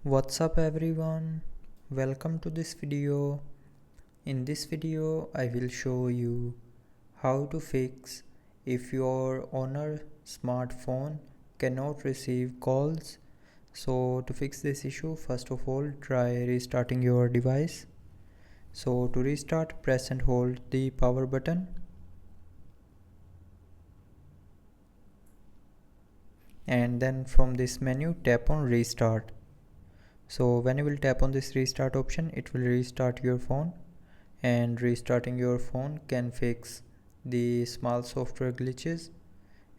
What's up everyone? Welcome to this video. In this video I will show you how to fix if your owner smartphone cannot receive calls. So to fix this issue, first of all try restarting your device. So to restart, press and hold the power button. And then from this menu tap on restart. So when you will tap on this restart option, it will restart your phone, and restarting your phone can fix the small software glitches,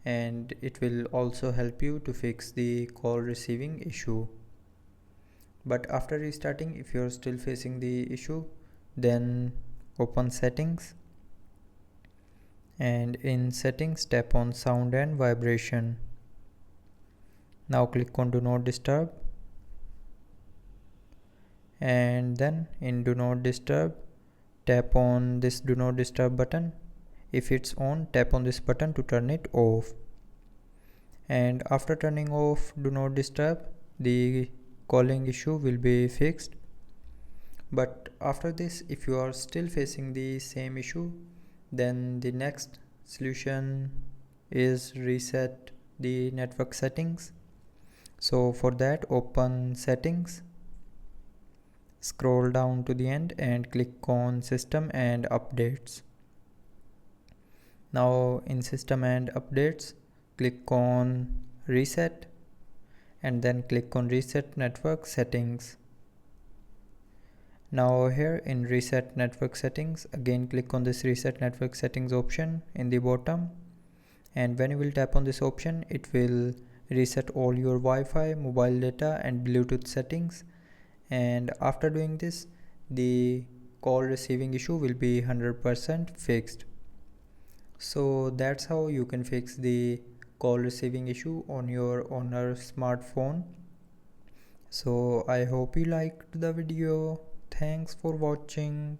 and it will also help you to fix the call receiving issue. But after restarting, if you're still facing the issue, then open settings, and in settings tap on sound and vibration. Now click on do not disturb, and then in do not disturb tap on this do not disturb button. If it's on, tap on this button to turn it off. And after turning off do not disturb, the calling issue will be fixed. But after this, if you are still facing the same issue, then the next solution is reset the network settings. So for that, open settings, scroll down to the end and click on system and updates. Now in system and updates, click on reset, and then click on reset network settings. Now here in reset network settings, again click on this reset network settings option in the bottom, and when you will tap on this option, it will reset all your Wi-Fi, mobile data and Bluetooth settings. And after doing this, the call receiving issue will be 100% fixed. So that's how you can fix the call receiving issue on your owner smartphone. So I hope you liked the video. Thanks for watching.